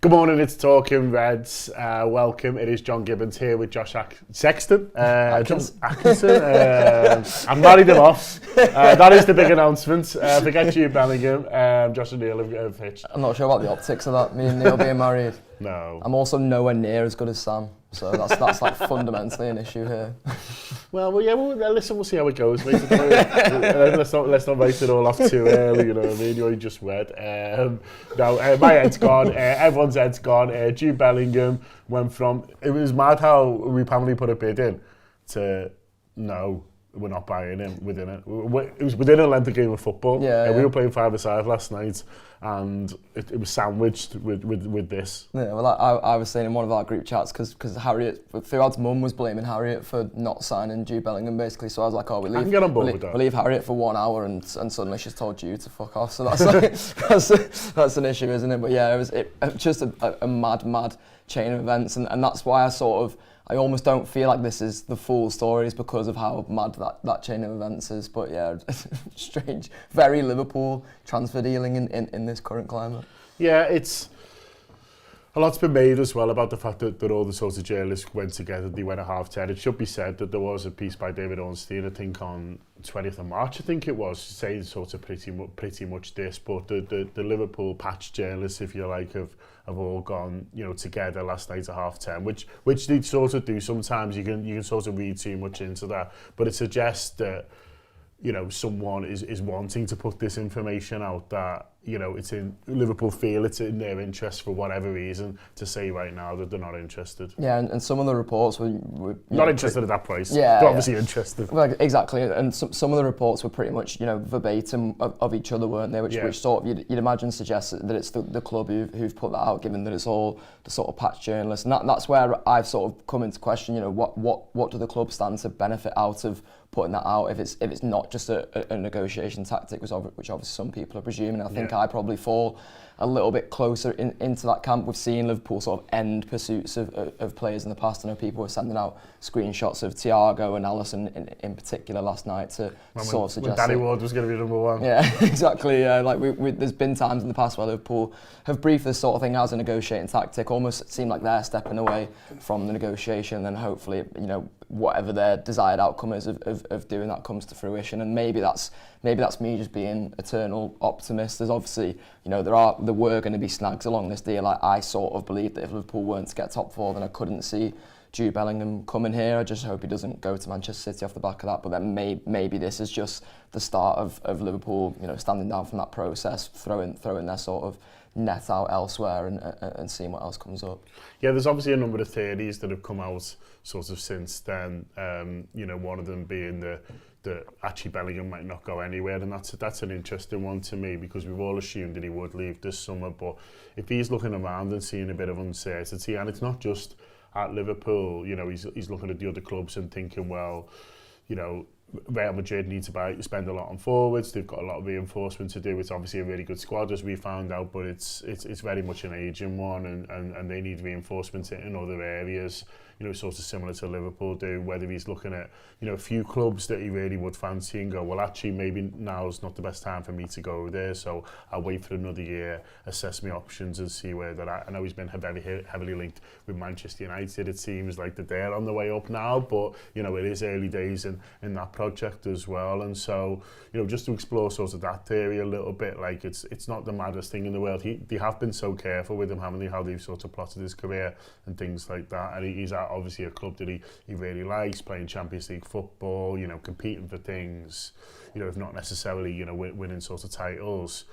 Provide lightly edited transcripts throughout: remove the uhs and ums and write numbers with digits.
Good morning, it's Talking Reds. Welcome. It is John Gibbons here with Josh Sexton. Atkinson. I'm married him off. That is the big announcement. Forget Jude Bellingham. Josh and Neil have hitched. I'm not sure about the optics of that, me and Neil being married. No. I'm also nowhere near as good as Sam, so that's like fundamentally an issue here. Well, listen, we'll see how it goes. Let's not write it all off too early, you know what I mean? You only just read. My head's gone, everyone's head's gone. Jude Bellingham went from, it was mad how we apparently put a bid in to, no, we're not buying him within it. It was within a length of game of football. Yeah. We were playing 5-a-side last night, and it was sandwiched with this. Yeah, well, I was saying in one of our group chats, because Harriet, Fuad's mum was blaming Harriet for not signing Jude Bellingham, basically. So I was like, I can get on board with that. We'll leave Harriet for 1 hour, and suddenly she's told Jude to fuck off. So that's like, that's an issue, isn't it? But yeah, it was just a mad chain of events, and that's why I almost don't feel like this is the full story, is because of how mad that chain of events is. But yeah, strange, very Liverpool transfer dealing in this current climate. Yeah, a lot's been made as well about the fact that all the sorts of journalists went together. They went at 10:30. It should be said that there was a piece by David Ornstein, I think on 20th of March, I think it was, saying sort of pretty much this. But the Liverpool patch journalists, if you like, have all gone, you know, together last night at 10:30, which they sort of do sometimes. You can sort of read too much into that, but it suggests that, you know, someone is wanting to put this information out that, you know, it's in Liverpool feel it's in their interest for whatever reason to say right now that they're not interested. Yeah, and some of the reports were not interested at that price. Yeah, they're obviously interested. Well, exactly, and some of the reports were pretty much, you know, verbatim of each other, weren't they? Which sort of you'd imagine suggests that it's the club who've put that out, given that it's all the sort of patch journalists, and that's where I've sort of come into question. You know, what do the club stand to benefit out of putting that out if it's not just a negotiation tactic, which obviously some people are presuming. I think I probably fall a little bit closer into that camp. We've seen Liverpool sort of end pursuits of players in the past. I know people were sending out screenshots of Thiago and Alisson in particular last night to sort of suggest when Danny Ward was going to be number one. Yeah, exactly. Like there's been times in the past where Liverpool have briefed this sort of thing as a negotiating tactic. Almost seemed like they're stepping away from the negotiation, and then hopefully, you know, whatever their desired outcome is of doing that comes to fruition. And maybe that's me just being eternal optimist. There's obviously, you know, there were going to be snags along this deal. I sort of believed that if Liverpool weren't to get top four, then I couldn't see Jude Bellingham coming here. I just hope he doesn't go to Manchester City off the back of that. But then maybe this is just the start of Liverpool, you know, standing down from that process, throwing their sort of net out elsewhere and seeing what else comes up. Yeah, there's obviously a number of theories that have come out sort of since then. You know, one of them being that actually Bellingham might not go anywhere, and that's an interesting one to me, because we've all assumed that he would leave this summer. But if he's looking around and seeing a bit of uncertainty, and it's not just at Liverpool, you know, he's looking at the other clubs and thinking, well, you know, Real Madrid need to spend a lot on forwards. They've got a lot of reinforcement to do. It's obviously a really good squad, as we found out, but it's very much an aging one, and they need reinforcement in other areas. You know, sort of similar to Liverpool do. Whether he's looking at, you know, a few clubs that he really would fancy and go, well, actually, maybe now's not the best time for me to go there, so I'll wait for another year, assess my options and see where they're at. I know he's been very heavily linked with Manchester United. It seems like that they're on the way up now, but, you know, it is early days in that project as well. And so, you know, just to explore sort of that theory a little bit, like it's not the maddest thing in the world. They have been so careful with him, haven't they, how they've sort of plotted his career and things like that. And he's at obviously a club that he really likes, playing Champions League football, you know, competing for things, you know, if not necessarily, you know, winning sort of titles.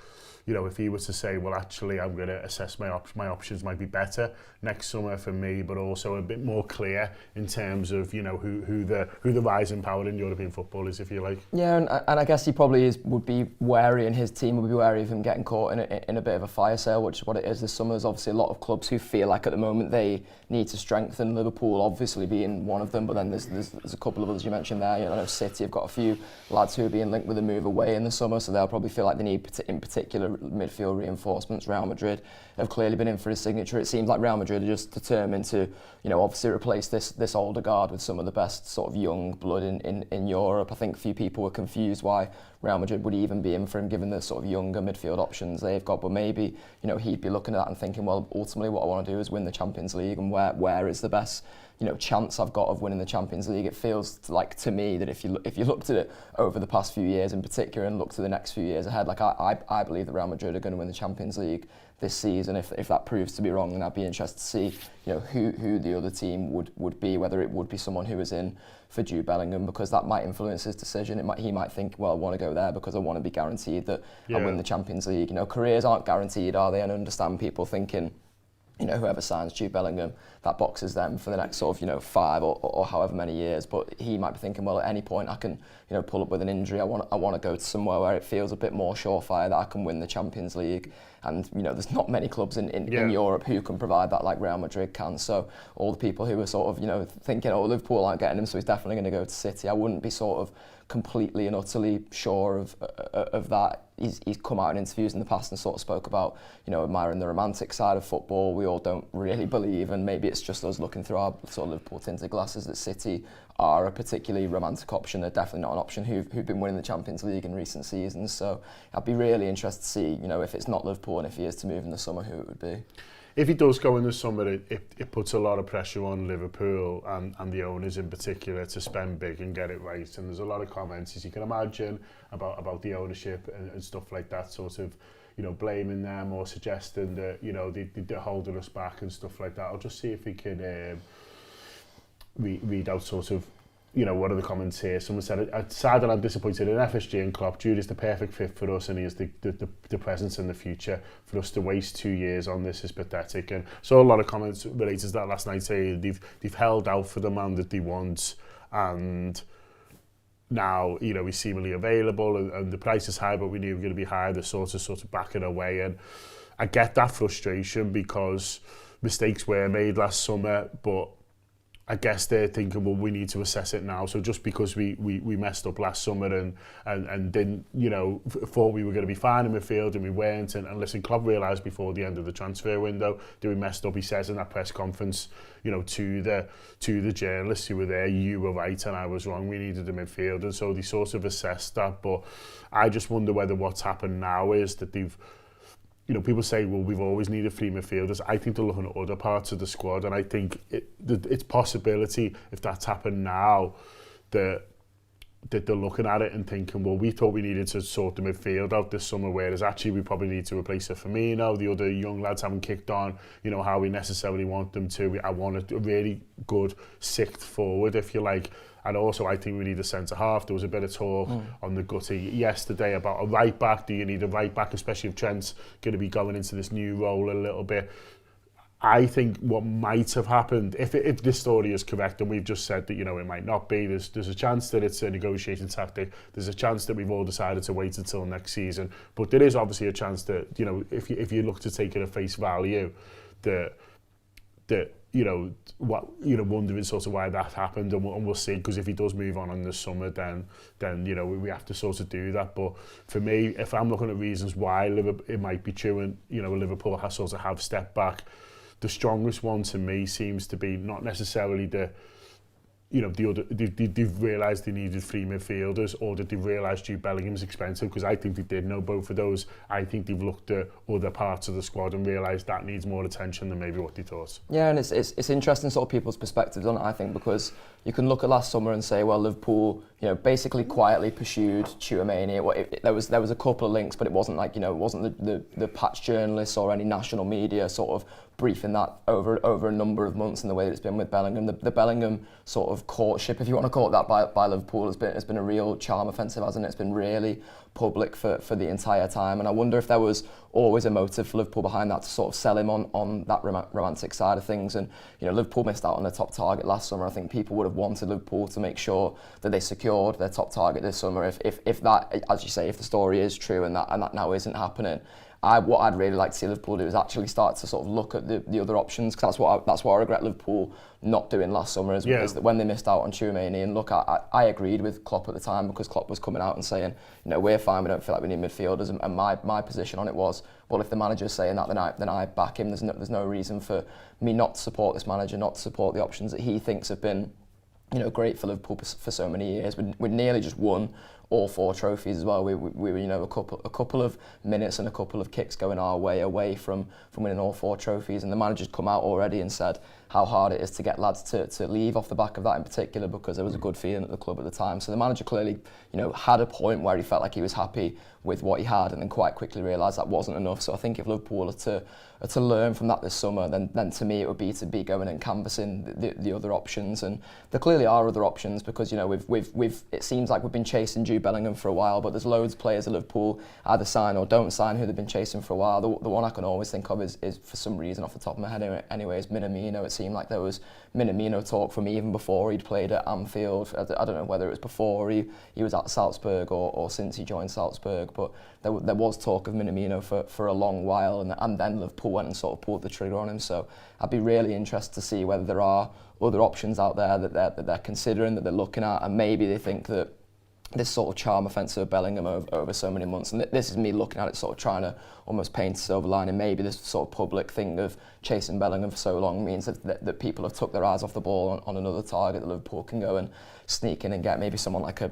You know, if he was to say, well, actually, I'm going to assess my options might be better next summer for me, but also a bit more clear in terms of, you know, who the rising power in European football is, if you like. Yeah, and I guess he probably would be wary, and his team would be wary of him getting caught in a bit of a fire sale, which is what it is this summer. There's obviously a lot of clubs who feel like at the moment they need to strengthen, Liverpool obviously being one of them, but then there's a couple of others you mentioned there. You know, City have got a few lads who are being linked with a move away in the summer, so they'll probably feel like they need in particular midfield reinforcements. Real Madrid have clearly been in for his signature. It seems like Real Madrid are just determined to, you know, obviously replace this older guard with some of the best sort of young blood in Europe. I think a few people were confused why Real Madrid would even be in for him given the sort of younger midfield options they've got. But maybe, you know, he'd be looking at that and thinking, well, ultimately what I want to do is win the Champions League, and where is the best, you know, chance I've got of winning the Champions League. It feels like to me that if you looked at it over the past few years in particular and looked to the next few years ahead, like I believe that Real Madrid are going to win the Champions League this season. If that proves to be wrong, then I'd be interested to see, you know, who the other team would be, whether it would be someone who was in for Jude Bellingham, because that might influence his decision. He might think, well, I want to go there because I want to be guaranteed that I win the Champions League. You know, careers aren't guaranteed, are they? And I understand people thinking, you know, whoever signs Jude Bellingham, that boxes them for the next sort of, you know, 5 or however many years. But he might be thinking, well, at any point I can, you know, pull up with an injury. I want to go to somewhere where it feels a bit more surefire that I can win the Champions League. And, you know, there's not many clubs in Europe who can provide that like Real Madrid can. So all the people who are sort of, you know, thinking, oh, Liverpool aren't getting him, so he's definitely going to go to City, I wouldn't be sort of completely and utterly sure of that. He's come out in interviews in the past and sort of spoke about, you know, admiring the romantic side of football. We all don't really believe, and maybe it's just us looking through our sort of Liverpool tinted glasses, that City are a particularly romantic option. They're definitely not an option who've been winning the Champions League in recent seasons. So I'd be really interested to see, you know, if it's not Liverpool and if he is to move in the summer, who it would be. If he does go in the summer, it puts a lot of pressure on Liverpool and the owners in particular to spend big and get it right. And there's a lot of comments, as you can imagine, about the ownership and stuff like that, sort of, you know, blaming them or suggesting that, you know, they're holding us back and stuff like that. I'll just see if we can read out sort of, you know, one of the comments here. Someone said, I'm sad and I'm disappointed in FSG and Klopp. Jude is the perfect fit for us and he is the presence in the future. For us to waste 2 years on this is pathetic. And saw a lot of comments related to that last night saying they've held out for the man that they want, and now, you know, he's seemingly available and the price is high, but we knew we were going to be high. They're sort of backing away. And I get that frustration because mistakes were made last summer, but I guess they're thinking, well, we need to assess it now. So just because we messed up last summer and didn't, you know, thought we were going to be fine in midfield and we weren't. And listen, Klopp realised before the end of the transfer window that we messed up. He says in that press conference, you know, to the journalists who were there, you were right and I was wrong. We needed a midfield. And so they sort of assessed that. But I just wonder whether what's happened now is that they've, you know, people say, well, we've always needed 3 midfielders. I think they're looking at other parts of the squad, and I think it's possibility, if that's happened now, that they're looking at it and thinking, well, we thought we needed to sort the midfield out this summer, whereas actually we probably need to replace a Firmino. The other young lads haven't kicked on, you know, how we necessarily want them to. I want a really good sixth forward, if you like. And also, I think we need a centre-half. There was a bit of talk on the gutty yesterday about a right-back. Do you need a right-back, especially if Trent's going to be going into this new role a little bit? I think what might have happened, if this story is correct, and we've just said that, you know, it might not be, there's a chance that it's a negotiating tactic. There's a chance that we've all decided to wait until next season. But there is obviously a chance that, you know, if you look to take it at face value, that you know, what, you know, wondering sort of why that happened, and we'll see, because if he does move on in the summer, then you know, we have to sort of do that. But for me, if I'm looking at reasons why it might be true, and, you know, Liverpool has sort of have stepped back, the strongest one to me seems to be not necessarily the, you know, the other, they've realised they needed 3 midfielders, or did they realise Jude Bellingham's expensive? Because I think they did know both of those. I think they've looked at other parts of the squad and realised that needs more attention than maybe what they thought. Yeah, and it's interesting sort of people's perspectives on it, I think, because you can look at last summer and say, well, Liverpool, you know, basically quietly pursued Tchouaméni. There was a couple of links, but it wasn't like, you know, it wasn't the patch journalists or any national media sort of briefing that over a number of months in the way that it's been with Bellingham. The Bellingham sort of courtship, if you want to call it that, by Liverpool has been a real charm offensive, hasn't it? It's been really public for the entire time, and I wonder if there was always a motive for Liverpool behind that to sort of sell him on that romantic side of things. And, you know, Liverpool missed out on their top target last summer. I think people would have wanted Liverpool to make sure that they secured their top target this summer. If that, as you say, if the story is true and that now isn't happening, what I'd really like to see Liverpool do is actually start to sort of look at the other options, because that's what I regret Liverpool not doing last summer, is that when they missed out on Tchouaméni. And look, I agreed with Klopp at the time, because Klopp was coming out and saying, you know, we're fine, we don't feel like we need midfielders, and my position on it was, well, if the manager's saying that, then I back him. There's no reason for me not to support this manager, not to support the options that he thinks have been, you know, great for Liverpool for so many years. We'd nearly just won all 4 trophies as well. We were, you know, a couple of minutes and a couple of kicks going our way away from winning all 4 trophies, and the manager's come out already and said how hard it is to get lads to leave off the back of that in particular, because there was a good feeling at the club at the time. So the manager clearly, you know, had a point where he felt like he was happy with what he had, and then quite quickly realised that wasn't enough. So I think if Liverpool are to learn from that this summer, then to me it would be to be going and canvassing the other options, and there clearly are other options, because, you know, we've it seems like we've been chasing Jude Bellingham for a while, but there's loads of players at Liverpool either sign or don't sign who they've been chasing for a while. The one I can always think of is for some reason off the top of my head anyway, is Minamino. It seemed like there was Minamino talk from even before he'd played at Anfield. I don't know whether it was before he was at Salzburg or since he joined Salzburg, but there was talk of Minamino for a long while, and then Liverpool went and sort of pulled the trigger on him. So I'd be really interested to see whether there are other options out there that they're considering, that they're looking at, and maybe they think that this sort of charm offensive of Bellingham over so many months, and this is me looking at it sort of trying to almost paint a silver lining. Maybe this sort of public thing of chasing Bellingham for so long means that people have took their eyes off the ball on another target, that Liverpool can go and sneak in and get maybe someone like a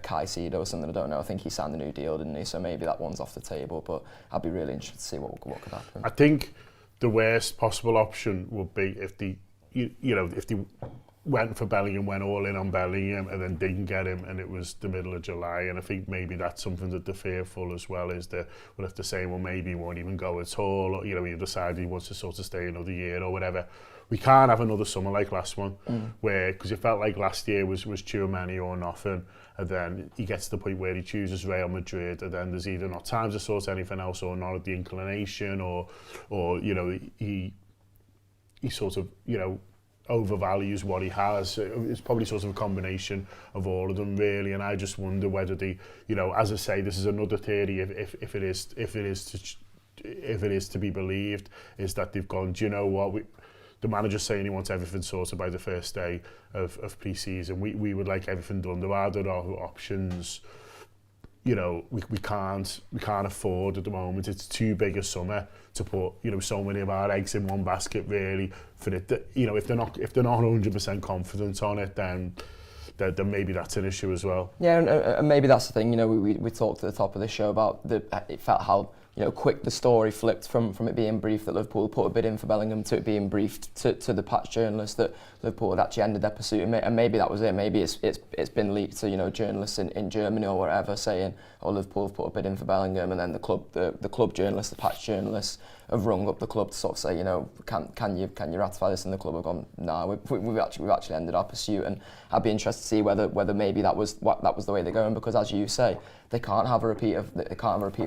Caicedo or something. I don't know. I think he signed a new deal, didn't he? So maybe that one's off the table, but I'd be really interested to see what could happen. I think the worst possible option would be if if they went for Bellingham, went all in on Bellingham, and then didn't get him, and it was the middle of July. And I think maybe that's something that they're fearful as well, is that we'll have to say, well, maybe he won't even go at all, or, you know, he decided he wants to sort of stay another year or whatever. We can't have another summer like last one, where, because it felt like last year was Tchouaméni or nothing, and then he gets to the point where he chooses Real Madrid, and then there's either not time to sort anything else, or not at the inclination, or you know, he sort of, you know, overvalues what he has. It's probably sort of a combination of all of them, really. And I just wonder whether the, you know, as I say, this is another theory, if it is to be believed, is that they've gone, do you know what, the manager's saying he wants everything sorted by the first day of pre-season. We would like everything done. There are other options. You know, we can't afford at the moment. It's too big a summer to put, you know, so many of our eggs in one basket, really. For it, you know, if they're not 100% confident on it, then maybe that's an issue as well. Yeah, and maybe that's the thing. You know, we talked at the top of the show about it felt how, you know, quick the story flipped from it being briefed that Liverpool put a bid in for Bellingham to it being briefed to the patch journalists that Liverpool had actually ended their pursuit, and maybe that was it. Maybe it's been leaked to, you know, journalists in Germany or wherever saying, oh, Liverpool have put a bid in for Bellingham, and then the club journalists, the patch journalists, have rung up the club to sort of say, you know, can you ratify this? And the club have gone, nah, we've actually ended our pursuit. And I'd be interested to see whether maybe that was the way they're going, because as you say, they can't have a repeat of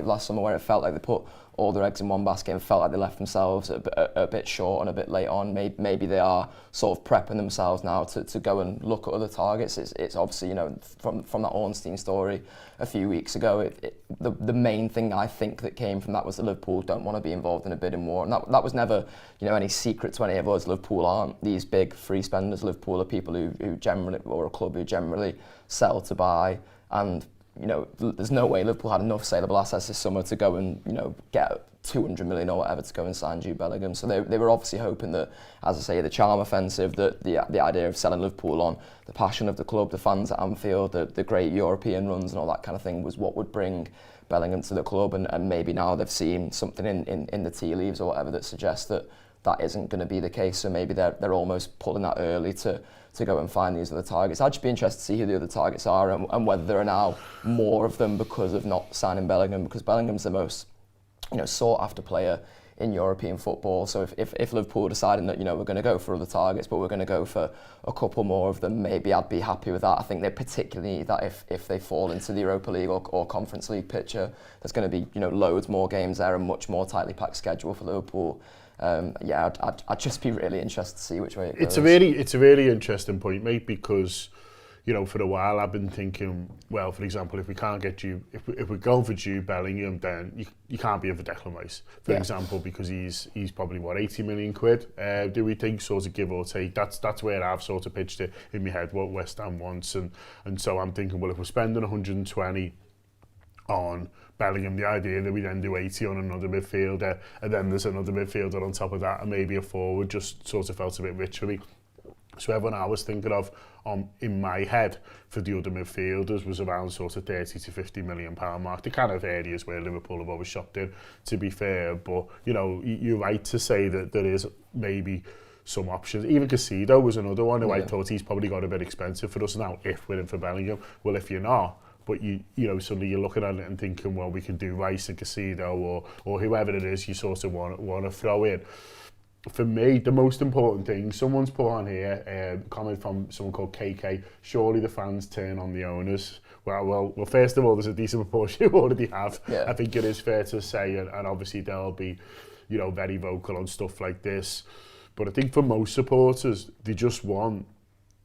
last summer, where it felt like they put all their eggs in one basket and felt like they left themselves a bit short and a bit late on. Maybe they are sort of prepping themselves now to go and look at other targets. It's obviously, you know, from that Ornstein story a few weeks ago, the main thing I think that came from that was that Liverpool don't want to be involved in a bidding war, and that was never, you know, any secret to any of us. Liverpool aren't these big free spenders. Liverpool are people who generally, or a club who generally sell to buy, and, you know, there's no way Liverpool had enough saleable assets this summer to go and, you know, get 200 million or whatever to go and sign Jude Bellingham. So they were obviously hoping that, as I say, the charm offensive, the idea of selling Liverpool on, the passion of the club, the fans at Anfield, the great European runs and all that kind of thing was what would bring Bellingham to the club. And maybe now they've seen something in the tea leaves or whatever that suggests that isn't going to be the case. So maybe they're almost pulling that early to go and find these other targets. I'd just be interested to see who the other targets are, and whether there are now more of them because of not signing Bellingham, because Bellingham's the most, you know, sought after player in European football. So if Liverpool are deciding that, you know, we're going to go for other targets, but we're going to go for a couple more of them, maybe I'd be happy with that. I think they particularly need that if they fall into the Europa League or Conference League picture. There's going to be, you know, loads more games there, and much more tightly packed schedule for Liverpool. Yeah, I'd just be really interested to see which way it goes. It's a really interesting point, mate, because, you know, for a while I've been thinking, well, for example, if we can't get you, if we're going for Jude Bellingham, then you can't be in for Declan Rice, for example, because he's probably, what, 80 million quid, do we think, sort of give or take. That's where I've sort of pitched it in my head, what West Ham wants, and so I'm thinking, well, if we're spending 120 on Bellingham, the idea that we then do 80 on another midfielder, and then there's another midfielder on top of that, and maybe a forward, just sort of felt a bit rich for me. So everyone I was thinking of in my head for the other midfielders was around sort of 30 to 50 million pound mark, the kind of areas where Liverpool have always shopped in, to be fair. But, you know, you're right to say that there is maybe some options. Even Casido was another one who I thought he's probably got a bit expensive for us now if we're in for Bellingham. Well, if you're not, but you know, suddenly you're looking at it and thinking, well, we can do Rice and Casido or whoever it is you sort of want to throw in. For me, the most important thing, someone's put on here, a comment from someone called KK, surely the fans turn on the owners. Well, first of all, there's a decent proportion who already have. Yeah. I think it is fair to say, and obviously they'll be, you know, very vocal on stuff like this. But I think for most supporters, they just want,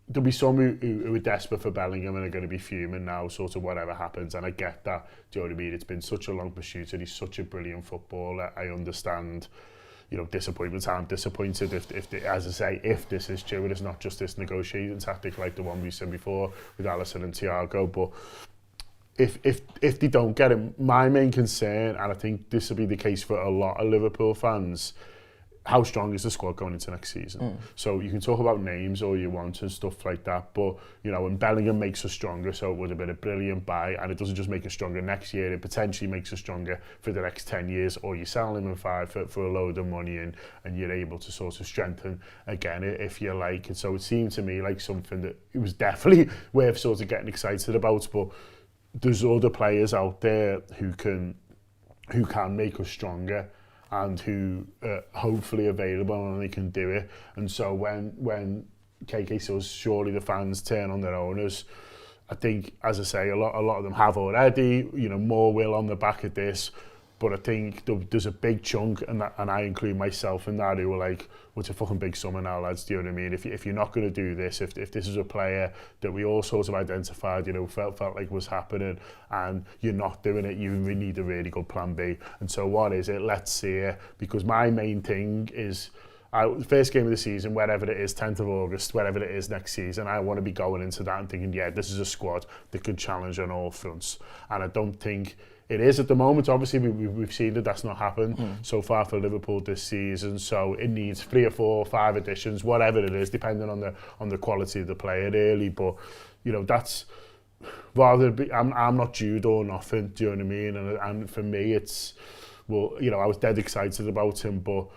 there'll be some who are desperate for Bellingham and are going to be fuming now, sort of whatever happens. And I get that, do you know what I mean? It's been such a long pursuit and he's such a brilliant footballer. I understand, you know, disappointments. I'm disappointed if as I say, if this is true, and it's not just this negotiating tactic like the one we said before with Alisson and Thiago. But if they don't get it, my main concern, and I think this will be the case for a lot of Liverpool fans, how strong is the squad going into next season? So you can talk about names all you want and stuff like that, but you know, and Bellingham makes us stronger, so it would have been a brilliant buy, and it doesn't just make us stronger next year, it potentially makes us stronger for the next 10 years, or you sell him in 5 for a load of money and you're able to sort of strengthen again if you like. And so it seemed to me like something that it was definitely worth sort of getting excited about, but there's other players out there who can make us stronger and who are hopefully available and they can do it. And so when KK says surely the fans turn on their owners, I think, as I say, a lot of them have already, you know, more will on the back of this. But I think there's a big chunk, and I include myself in that, who are like, well, it's a fucking big summer now, lads, do you know what I mean? If you're not going to do this, if this is a player that we all sort of identified, you know, felt like was happening, and you're not doing it, you need a really good plan B. And so what is it? Let's see it. Because my main thing is, first game of the season, wherever it is, 10th of August, wherever it is next season, I want to be going into that and thinking, yeah, this is a squad that can challenge on all fronts. And I don't think it is at the moment. Obviously, we've seen that that's not happened so far for Liverpool this season. So it needs 3 or 4 or 5 additions, whatever it is, depending on the quality of the player, really. But you know, that's rather be, I'm not Jude or nothing. Do you know what I mean? And for me, it's, well, you know, I was dead excited about him, but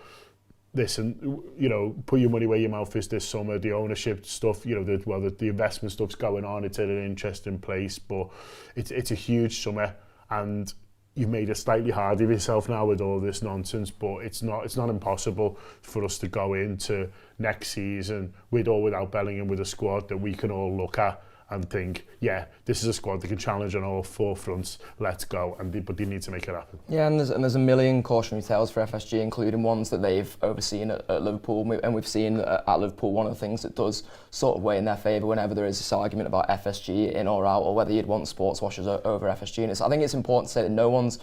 listen, you know, put your money where your mouth is this summer. The ownership stuff, you know, the investment stuff's going on. It's at an interesting place, but it's a huge summer. And you've made it slightly harder for yourself now with all this nonsense, but it's not impossible for us to go into next season with or without Bellingham with a squad that we can all look at and think, yeah, this is a squad that can challenge on all 4 fronts, let's go. But they need to make it happen. Yeah, and there's a million cautionary tales for FSG, including ones that they've overseen at Liverpool. And we've seen at Liverpool, one of the things that does sort of weigh in their favour whenever there is this argument about FSG in or out, or whether you'd want sports washers over FSG. And I think it's important to say that no one's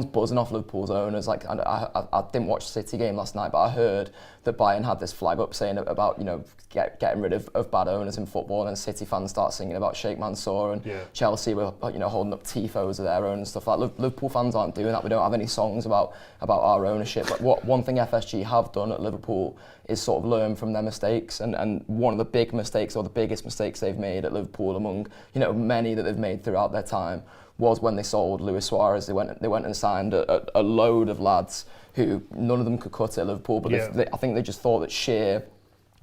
buzzing off Liverpool's owners. Like, I didn't watch the City game last night, but I heard that Bayern had this flag up saying about, you know, getting rid of bad owners in football, and then City fans start singing about Sheikh Mansour, and Chelsea were, you know, holding up tifos of their own and stuff like that. Liverpool fans aren't doing that. We don't have any songs about our ownership. But one thing FSG have done at Liverpool is sort of learn from their mistakes, and one of the big mistakes, or the biggest mistakes they've made at Liverpool, among, you know, many that they've made throughout their time, was when they sold Luis Suarez. They went and signed a load of lads who none of them could cut at Liverpool, but I think they just thought that sheer,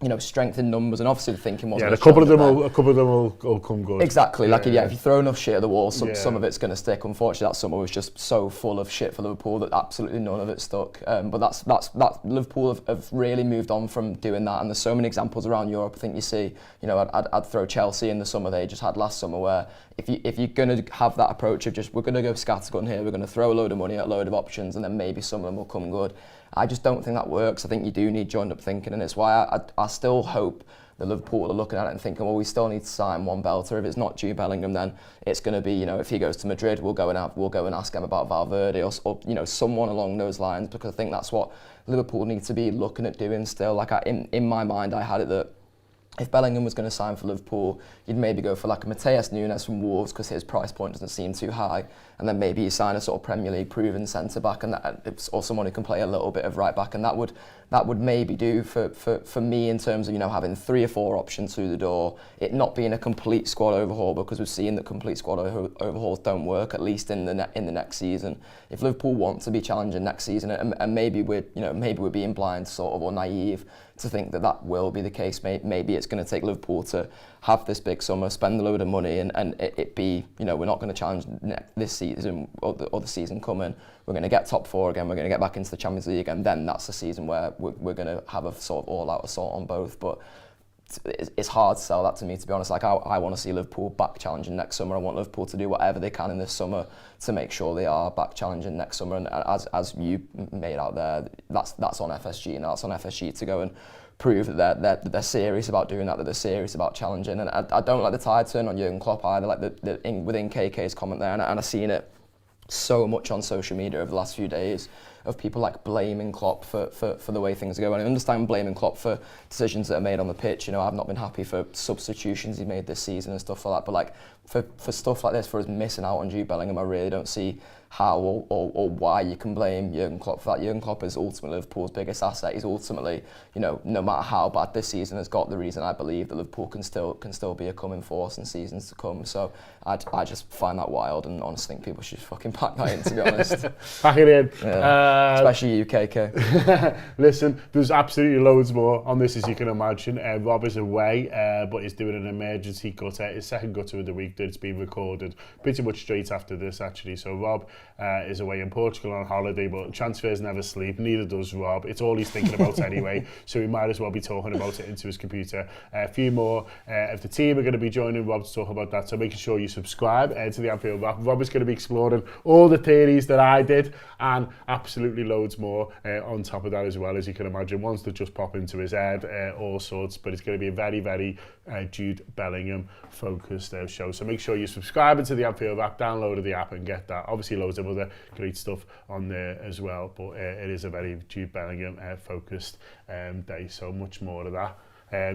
you know, strength in numbers, and obviously the thinking wasn't. Yeah, a couple of them will come good. Exactly, if you throw enough shit at the wall, some of it's going to stick. Unfortunately, that summer was just so full of shit for Liverpool that absolutely none of it stuck. But that's Liverpool have really moved on from doing that, and there's so many examples around Europe. I think you see, you know, I'd throw Chelsea in the summer they just had last summer, where if you're going to have that approach of just, we're going to go scattergun here, we're going to throw a load of money at a load of options, and then maybe some of them will come good. I just don't think that works. I think you do need joined up thinking, and it's why I still hope that Liverpool are looking at it and thinking, well, we still need to sign one belter. If it's not Jude Bellingham, then it's going to be, you know, if he goes to Madrid, we'll go and ask him about Valverde, or you know, someone along those lines, because I think that's what Liverpool need to be looking at doing still. Like, in my mind, I had it that if Bellingham was going to sign for Liverpool, you'd maybe go for like a Mateus Nunes from Wolves because his price point doesn't seem too high, and then maybe you sign a sort of Premier League proven centre back, and that, or someone who can play a little bit of right back, and that would maybe do for me in terms of, you know, having 3 or 4 options through the door, it not being a complete squad overhaul, because we've seen that complete squad overhauls don't work, at least in the next season. If Liverpool want to be challenging next season, and maybe we're being blind sort of, or naive to think that will be the case. Maybe it's going to take Liverpool to have this big summer, spend a load of money, and it be, you know, we're not going to challenge this season or the season coming. We're going to get top 4 again. We're going to get back into the Champions League, and then that's the season where we're going to have a sort of all-out assault on both. But it's hard to sell that to me, to be honest. Like, I want to see Liverpool back challenging next summer. I want Liverpool to do whatever they can in this summer to make sure they are back challenging next summer. And as you made out there, that's on FSG, and that's on FSG to go and prove that they're serious about doing that they're serious about challenging. And I don't like the tide turn on Jurgen Klopp either, like within KK's comment there, and I've seen it so much on social media over the last few days of people like blaming Klopp for the way things are going. I understand blaming Klopp for decisions that are made on the pitch. You know, I've not been happy for substitutions he made this season and stuff like that, but like for stuff like this, for us missing out on Jude Bellingham, I really don't see how or why you can blame Jurgen Klopp for that. Jurgen Klopp is ultimately Liverpool's biggest asset. He's ultimately, you know, no matter how bad this season has got, the reason I believe that Liverpool can still be a coming force in seasons to come. So I just find that wild, and honestly think people should fucking pack that in, to be honest. Pack it in. Yeah. Especially you, KK. Listen, there's absolutely loads more on this, as you can imagine. Rob is away, but he's doing an emergency gutter, his second gutter of the week that's been recorded pretty much straight after this, actually. So Rob is away in Portugal on holiday, but transfers never sleep, neither does Rob. It's all he's thinking about anyway, so he might as well be talking about it into his computer. A few more of the team are going to be joining Rob to talk about that, so making sure you subscribe to the Anfield Wrap. Rob is going to be exploring all the theories that I did, and absolutely loads more on top of that as well, as you can imagine. Ones that just pop into his head, all sorts, but it's going to be a very, very Jude Bellingham focused show. So make sure you subscribe to the Anfield Wrap, download the app and get that. Obviously loads of other great stuff on there as well, but it is a very Jude Bellingham focused day, so much more of that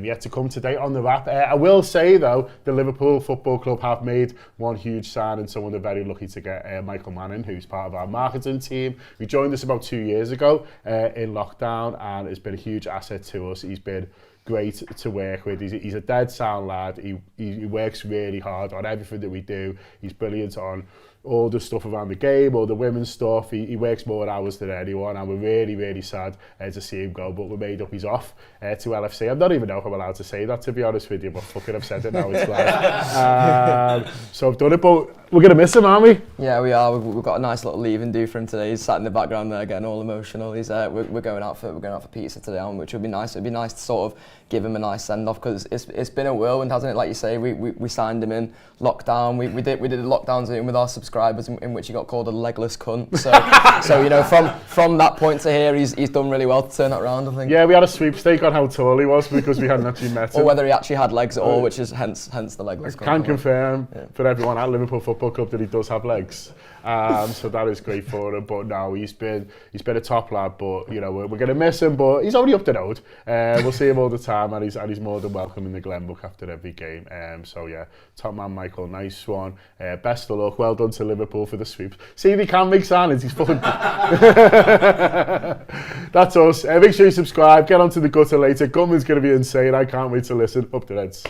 yet to come today on the Wrap. I will say though, the Liverpool Football Club have made one huge signing, someone they're very lucky to get, Michael Manning, who's part of our marketing team. He joined us about 2 years ago in lockdown, and has been a huge asset to us. He's been great to work with. He's a dead sound lad. He works really hard on everything that we do. He's brilliant on all the stuff around the game, all the women's stuff. He works more hours than anyone, and we're really, really sad to see him go, but we're made up he's off to LFC. I don't even know if I'm allowed to say that, to be honest with you, but fucking I've said it now, it's live. So I've done it, but we're going to miss him, aren't we? Yeah, we are. We've got a nice little leave and do for him today. He's sat in the background there getting all emotional. We're going out for pizza today, which would be nice. It'd be nice to sort of give him a nice send off, because it's been a whirlwind, hasn't it? Like you say, we signed him in lockdown. We did a lockdown Zoom with our subscribers in which he got called a legless cunt. So you know, from that point to here, he's done really well to turn that around, I think. Yeah, we had a sweepstake on how tall he was because we hadn't actually met him. Or whether he actually had legs at all, which is hence the legless cunt. I can confirm for everyone at Liverpool Football Club that he does have legs. So that is great for him. But no, he's been a top lad. But you know, we're going to miss him. But he's already up the road. We'll see him all the time, and he's more than welcome in the Glenbook after every game. So yeah, top man Michael, nice one. Best of luck. Well done to Liverpool for the sweeps. See if he can make signings. He's fucking. That's us. Make sure you subscribe. Get onto the gutter later. Gutman's going to be insane. I can't wait to listen. Up the Reds.